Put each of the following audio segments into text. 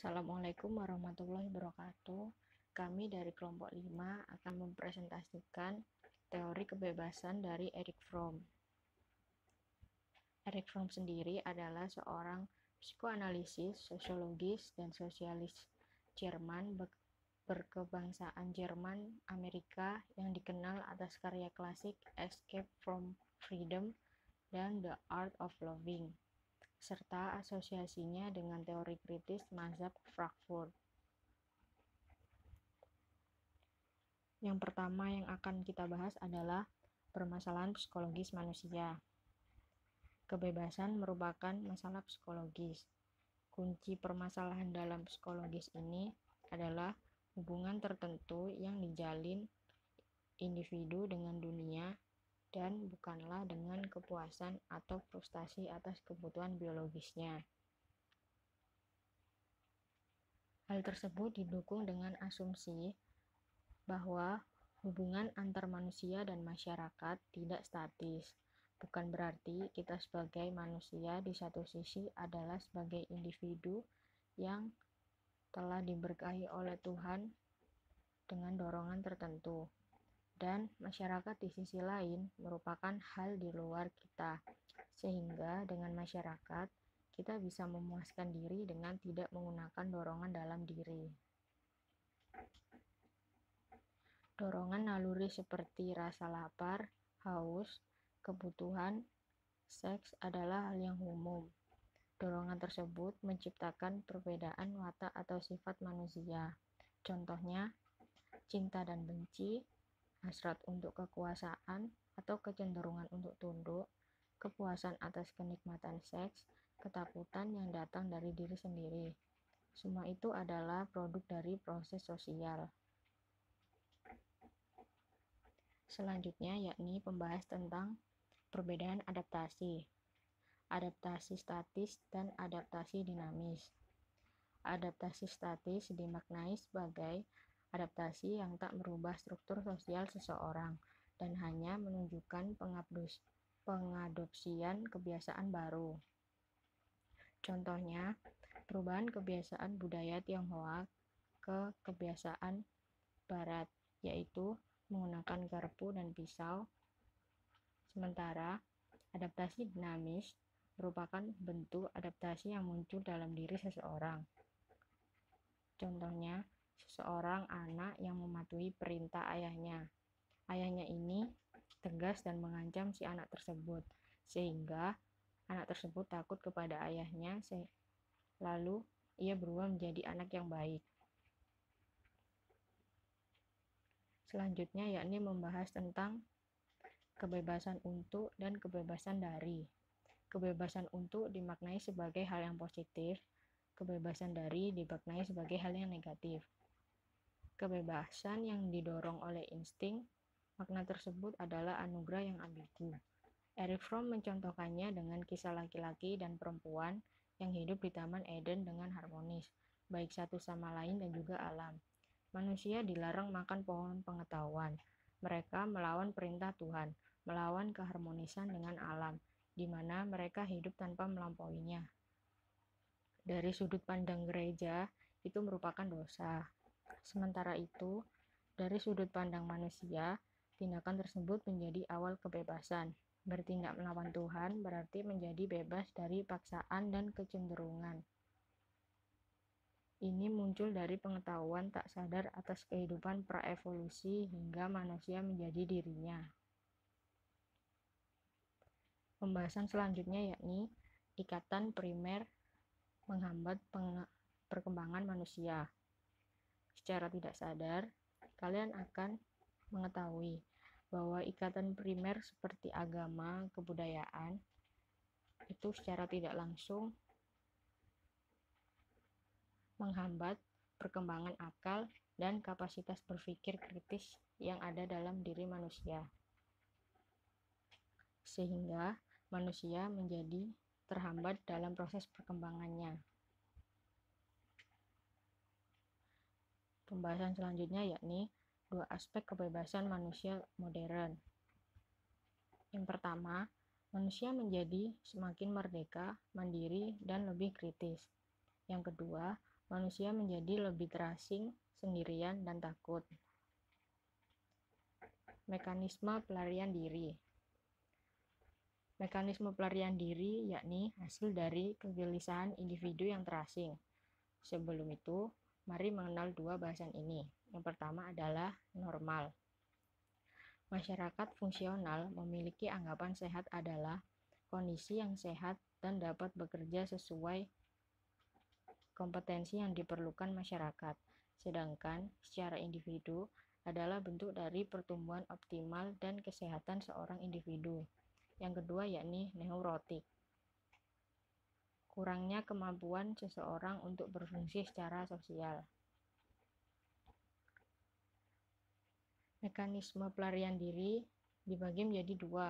Assalamualaikum warahmatullahi wabarakatuh. Kami dari kelompok 5 akan mempresentasikan teori kebebasan dari Erich Fromm. Erich Fromm sendiri adalah seorang psikoanalisis, sosiologis, dan sosialis Jerman berkebangsaan Jerman Amerika yang dikenal atas karya klasik Escape from Freedom dan The Art of Loving, serta asosiasinya dengan teori kritis mazhab Frankfurt. Yang pertama yang akan kita bahas adalah permasalahan psikologis manusia. Kebebasan merupakan masalah psikologis. Kunci permasalahan dalam psikologis ini adalah hubungan tertentu yang dijalin individu dengan dunia dan bukanlah dengan kepuasan atau frustasi atas kebutuhan biologisnya. Hal tersebut didukung dengan asumsi bahwa hubungan antar manusia dan masyarakat tidak statis. Bukan berarti kita sebagai manusia di satu sisi adalah sebagai individu yang telah diberkahi oleh Tuhan dengan dorongan tertentu, dan masyarakat di sisi lain merupakan hal di luar kita, sehingga dengan masyarakat kita bisa memuaskan diri dengan tidak menggunakan dorongan dalam diri. Dorongan naluri seperti rasa lapar, haus, kebutuhan, seks adalah hal yang umum. Dorongan tersebut menciptakan perbedaan watak atau sifat manusia. Contohnya, cinta dan benci, hasrat untuk kekuasaan atau kecenderungan untuk tunduk, kepuasan atas kenikmatan seks, ketakutan yang datang dari diri sendiri. Semua itu adalah produk dari proses sosial. Selanjutnya yakni pembahas tentang perbedaan adaptasi. Adaptasi statis dan adaptasi dinamis. Adaptasi statis dimaknai sebagai adaptasi yang tak merubah struktur sosial seseorang dan hanya menunjukkan pengadopsian kebiasaan baru. Contohnya, perubahan kebiasaan budaya Tionghoa ke kebiasaan Barat, yaitu menggunakan garpu dan pisau. Sementara adaptasi dinamis merupakan bentuk adaptasi yang muncul dalam diri seseorang. Contohnya, seseorang anak yang mematuhi perintah ayahnya. Ayahnya ini tegas dan mengancam si anak tersebut, sehingga anak tersebut takut kepada ayahnya, lalu ia berubah menjadi anak yang baik. Selanjutnya yakni membahas tentang kebebasan untuk dan kebebasan dari. Kebebasan untuk dimaknai sebagai hal yang positif, kebebasan dari dimaknai sebagai hal yang negatif. Kebebasan yang didorong oleh insting, makna tersebut adalah anugerah yang ambigu. Erich Fromm mencontohkannya dengan kisah laki-laki dan perempuan yang hidup di Taman Eden dengan harmonis, baik satu sama lain dan juga alam. Manusia dilarang makan pohon pengetahuan. Mereka melawan perintah Tuhan, melawan keharmonisan dengan alam, di mana mereka hidup tanpa melampauinya. Dari sudut pandang gereja, itu merupakan dosa. Sementara itu, dari sudut pandang manusia, tindakan tersebut menjadi awal kebebasan. Bertindak melawan Tuhan berarti menjadi bebas dari paksaan dan kecenderungan. Ini muncul dari pengetahuan tak sadar atas kehidupan praevolusi hingga manusia menjadi dirinya. Pembahasan selanjutnya yakni ikatan primer menghambat perkembangan manusia. Secara tidak sadar, kalian akan mengetahui bahwa ikatan primer seperti agama, kebudayaan, itu secara tidak langsung menghambat perkembangan akal dan kapasitas berpikir kritis yang ada dalam diri manusia, sehingga manusia menjadi terhambat dalam proses perkembangannya. Pembahasan selanjutnya yakni dua aspek kebebasan manusia modern. Yang pertama, manusia menjadi semakin merdeka, mandiri, dan lebih kritis. Yang kedua, manusia menjadi lebih terasing, sendirian, dan takut. Mekanisme pelarian diri. Mekanisme pelarian diri yakni hasil dari kegelisahan individu yang terasing. Sebelum itu, mari mengenal dua bahasan ini. Yang pertama adalah normal. Masyarakat fungsional memiliki anggapan sehat adalah kondisi yang sehat dan dapat bekerja sesuai kompetensi yang diperlukan masyarakat. Sedangkan secara individu adalah bentuk dari pertumbuhan optimal dan kesehatan seorang individu. Yang kedua yakni neurotik. Kurangnya kemampuan seseorang untuk berfungsi secara sosial. Mekanisme pelarian diri dibagi menjadi dua.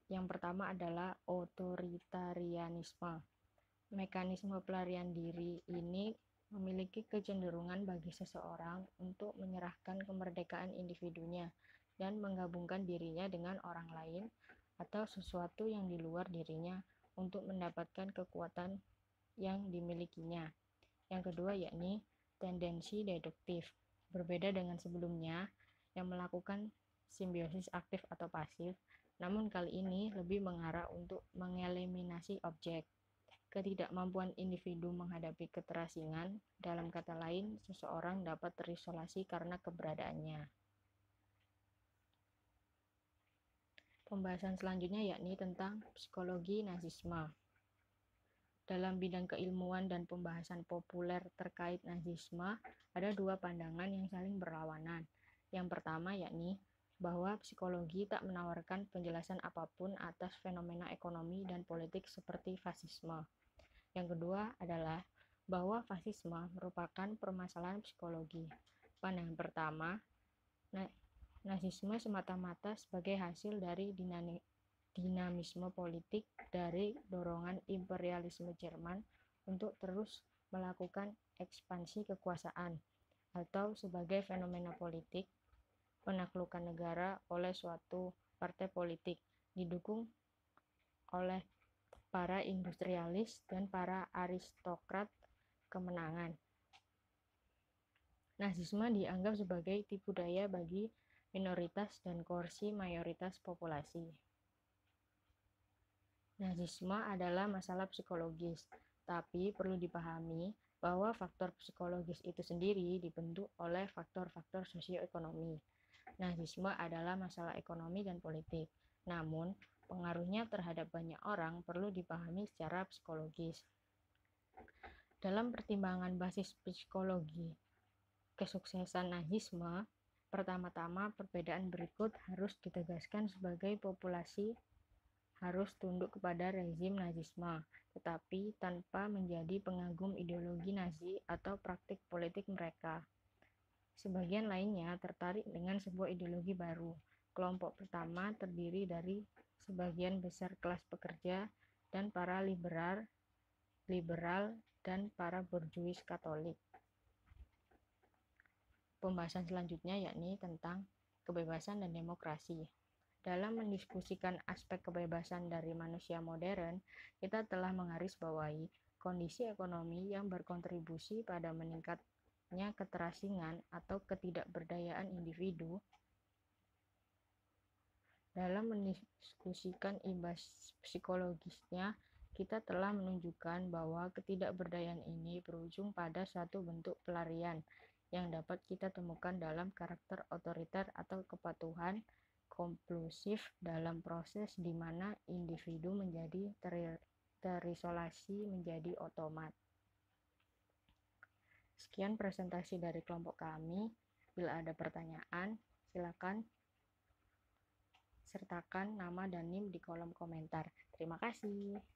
Yang pertama adalah otoritarianisme. Mekanisme pelarian diri ini memiliki kecenderungan bagi seseorang untuk menyerahkan kemerdekaan individunya dan menggabungkan dirinya dengan orang lain atau sesuatu yang di luar dirinya untuk mendapatkan kekuatan yang dimilikinya. Yang kedua yakni tendensi deduktif. Berbeda dengan sebelumnya yang melakukan simbiosis aktif atau pasif, namun kali ini lebih mengarah untuk mengeliminasi objek. Ketidakmampuan individu menghadapi keterasingan, dalam kata lain, seseorang dapat terisolasi karena keberadaannya. Pembahasan selanjutnya yakni tentang psikologi Nazisme. Dalam bidang keilmuan dan pembahasan populer terkait Nazisme, ada dua pandangan yang saling berlawanan. Yang pertama yakni bahwa psikologi tak menawarkan penjelasan apapun atas fenomena ekonomi dan politik seperti fasisme. Yang kedua adalah bahwa fasisme merupakan permasalahan psikologi. Pandangan pertama, Nazisme semata-mata sebagai hasil dari dinamisme politik dari dorongan imperialisme Jerman untuk terus melakukan ekspansi kekuasaan, atau sebagai fenomena politik penaklukan negara oleh suatu partai politik didukung oleh para industrialis dan para aristokrat kemenangan. Nazisme dianggap sebagai tipu daya bagi minoritas dan koersi mayoritas populasi. Nazisme adalah masalah psikologis, tapi perlu dipahami bahwa faktor psikologis itu sendiri dibentuk oleh faktor-faktor sosioekonomi. Nazisme adalah masalah ekonomi dan politik, namun pengaruhnya terhadap banyak orang perlu dipahami secara psikologis. Dalam pertimbangan basis psikologi kesuksesan Nazisme, pertama-tama perbedaan berikut harus ditegaskan sebagai populasi harus tunduk kepada rezim Nazisme, tetapi tanpa menjadi pengagum ideologi Nazi atau praktik politik mereka. Sebagian lainnya tertarik dengan sebuah ideologi baru. Kelompok pertama terdiri dari sebagian besar kelas pekerja dan para liberal dan para borjuis Katolik. Pembahasan selanjutnya yakni tentang kebebasan dan demokrasi. Dalam mendiskusikan aspek kebebasan dari manusia modern, kita telah menggarisbawahi kondisi ekonomi yang berkontribusi pada meningkatnya keterasingan atau ketidakberdayaan individu. Dalam mendiskusikan imbas psikologisnya, kita telah menunjukkan bahwa ketidakberdayaan ini berujung pada suatu bentuk pelarian yang dapat kita temukan dalam karakter otoriter atau kepatuhan kompulsif dalam proses di mana individu menjadi terisolasi menjadi otomat. Sekian presentasi dari kelompok kami. Bila ada pertanyaan, silakan sertakan nama dan NIM di kolom komentar. Terima kasih.